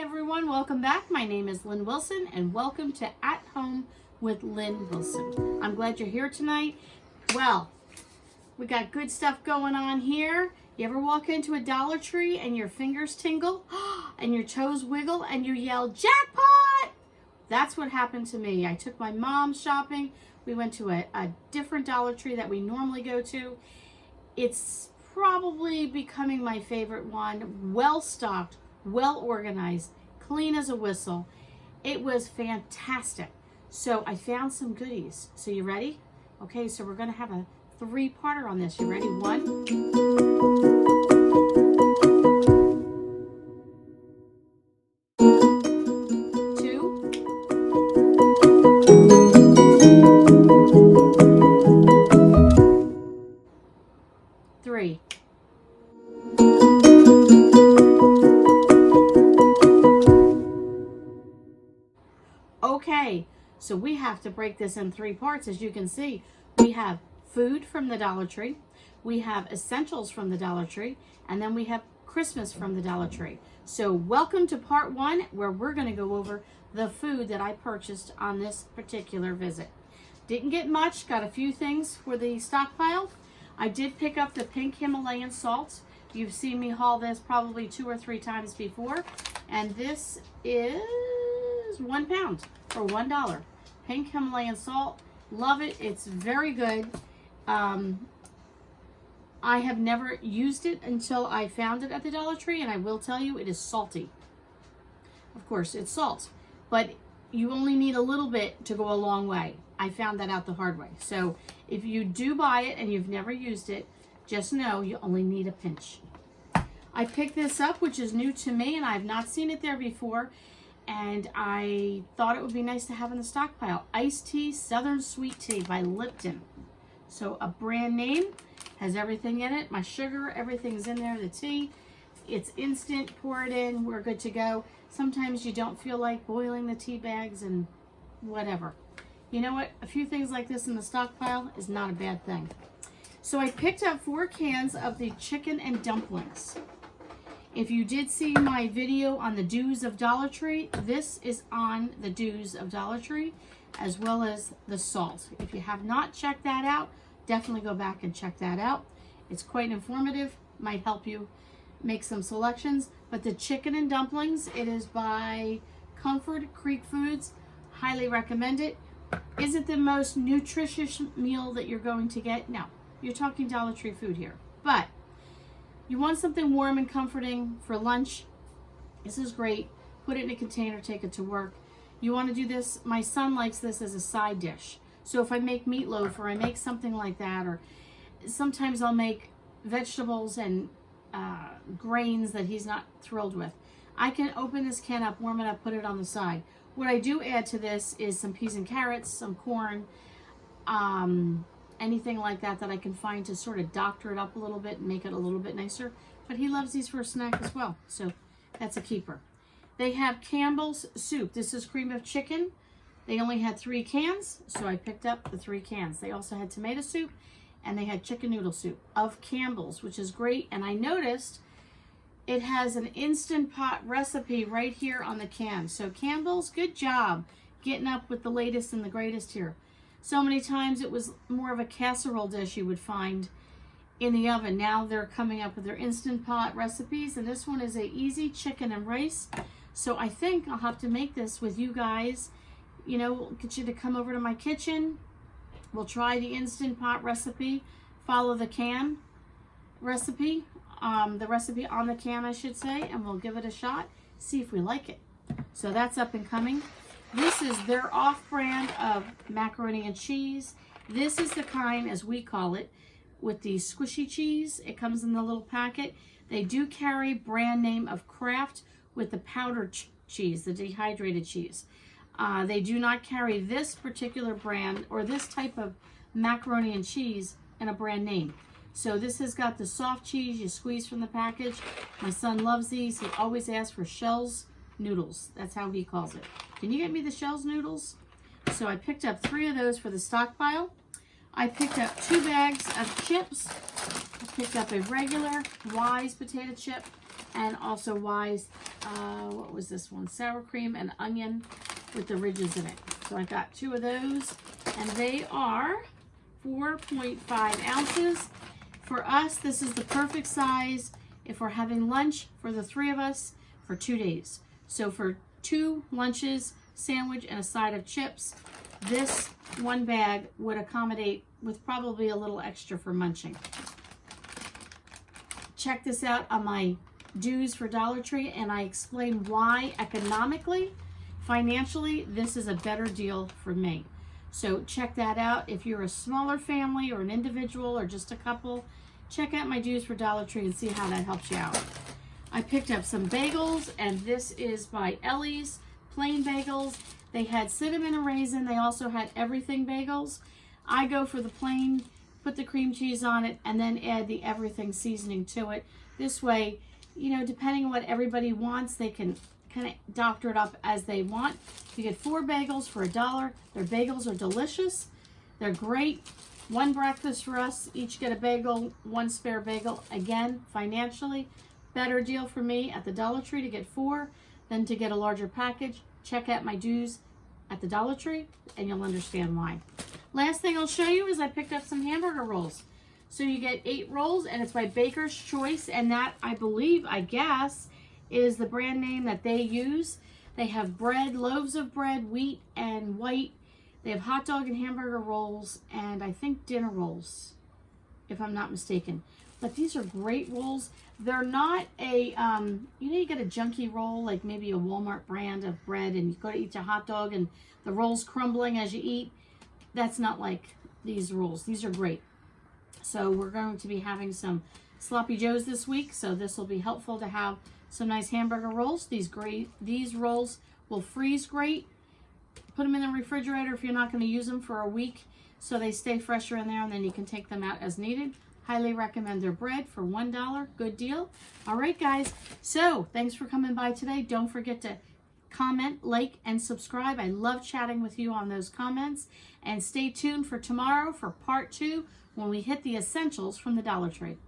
everyone, welcome back. My name is Lynn Wilson and welcome to At Home with Lynn Wilson. I'm glad you're here tonight. Well, we got good stuff going on here. You ever walk into a Dollar Tree and your fingers tingle and your toes wiggle and you yell, jackpot? That's what happened to me. I took my mom shopping. We went to a different Dollar Tree that we normally go to. It's probably becoming my favorite one. Well stocked, well organized, clean as a whistle. It was fantastic. So I found some goodies. So you ready? Okay, so we're going to have a three-parter on this. You ready? 1, 2, 3. Okay, so we have to break this in 3 parts. As you can see, we have food from the Dollar Tree, we have essentials from the Dollar Tree, and then we have Christmas from the Dollar Tree. So welcome to part 1, where we're going to go over the food that I purchased on this particular visit. Didn't get much, got a few things for the stockpile. I did pick up the pink Himalayan salt. You've seen me haul this probably 2 or 3 times before, and this is 1 pound for $1. Pink Himalayan salt, love it. It's very good. I have never used it until I found it at the Dollar Tree, and I will tell you it is salty. Of course, it's salt, but you only need a little bit to go a long way. I found that out the hard way. So if you do buy it and you've never used it, just know you only need a pinch. I picked this up, which is new to me, and I have not seen it there before. And I thought it would be nice to have in the stockpile. Iced tea, Southern Sweet Tea by Lipton. So a brand name, has everything in it. My sugar, everything's in there, the tea. It's instant, pour it in, we're good to go. Sometimes you don't feel like boiling the tea bags and whatever. You know what? A few things like this in the stockpile is not a bad thing. So I picked up 4 cans of the chicken and dumplings. If you did see my video on the do's of Dollar Tree, this is on the do's of Dollar Tree, as well as the salt. If you have not checked that out, definitely go back and check that out. It's quite informative, might help you make some selections. But the chicken and dumplings, it is by Comfort Creek Foods. Highly recommend it. Is it the most nutritious meal that you're going to get? No, you're talking Dollar Tree food here. But you want something warm and comforting for lunch, this is great. Put it in a container, take it to work. You want to do this, my son likes this as a side dish. So if I make meatloaf or I make something like that, or sometimes I'll make vegetables and grains that he's not thrilled with, I can open this can up, warm it up, put it on the side. What I do add to this is some peas and carrots, some corn, anything like that that I can find to sort of doctor it up a little bit and make it a little bit nicer. But he loves these for a snack as well, so that's a keeper. They have Campbell's soup. This is cream of chicken. They only had 3 cans, so I picked up the 3 cans. They also had tomato soup, and they had chicken noodle soup of Campbell's, which is great. And I noticed it has an Instant Pot recipe right here on the can. So Campbell's, good job getting up with the latest and the greatest here. So many times it was more of a casserole dish you would find in the oven. Now they're coming up with their Instant Pot recipes, and this one is a easy chicken and rice. So I think I'll have to make this with you guys. You know, we'll get you to come over to my kitchen. We'll try the Instant Pot recipe, follow the can recipe, the recipe on the can, I should say, and we'll give it a shot, see if we like it. So that's up and coming. This is their off-brand of macaroni and cheese. This is the kind, as we call it, with the squishy cheese. It comes in the little packet. They do carry brand name of Kraft with the powdered cheese, the dehydrated cheese. They do not carry this particular brand or this type of macaroni and cheese in a brand name. So this has got the soft cheese you squeeze from the package. My son loves these. He always asks for Shell's noodles. That's how he calls it. Can you get me the Shell's noodles? So I picked up 3 of those for the stockpile. I picked up 2 bags of chips. I picked up a regular Wise potato chip. And also Wise, what was this one? Sour cream and onion with the ridges in it. So I got 2 of those, and they are 4.5 ounces. For us, this is the perfect size if we're having lunch for the 3 of us for 2 days. So for 2 lunches, sandwich, and a side of chips, this one bag would accommodate with probably a little extra for munching. Check this out on my dues for Dollar Tree, and I explain why economically, financially, this is a better deal for me. So check that out. If you're a smaller family or an individual or just a couple, check out my dues for Dollar Tree and see how that helps you out. I picked up some bagels, and this is by Ellie's plain bagels. They had cinnamon and raisin. They also had everything bagels. I go for the plain, put the cream cheese on it, and then add the everything seasoning to it. This way, you know, depending on what everybody wants, they can kind of doctor it up as they want. You get 4 bagels for $1. Their bagels are delicious. They're great. 1 breakfast for us. Each get a bagel, 1 spare bagel. Again, financially, better deal for me at the Dollar Tree to get 4 than to get a larger package. Check out my dues at the Dollar Tree and you'll understand why. Last thing I'll show you is I picked up some hamburger rolls. So you get 8 rolls, and it's by Baker's Choice, and that, I believe, I guess, is the brand name that they use. They have bread, loaves of bread, wheat and white. They have hot dog and hamburger rolls, and I think dinner rolls, if I'm not mistaken. But these are great rolls. They're not a, you know, you get a junky roll, like maybe a Walmart brand of bread, and you go to eat your hot dog, and the roll's crumbling as you eat. That's not like these rolls. These are great. So we're going to be having some Sloppy Joes this week, so this will be helpful to have some nice hamburger rolls. These rolls will freeze great. Put them in the refrigerator if you're not going to use them for a week, so they stay fresher in there, and then you can take them out as needed. Highly recommend their bread for $1. Good deal. All right, guys. So thanks for coming by today. Don't forget to comment, like, and subscribe. I love chatting with you on those comments. And stay tuned for tomorrow for part 2 when we hit the essentials from the Dollar Tree.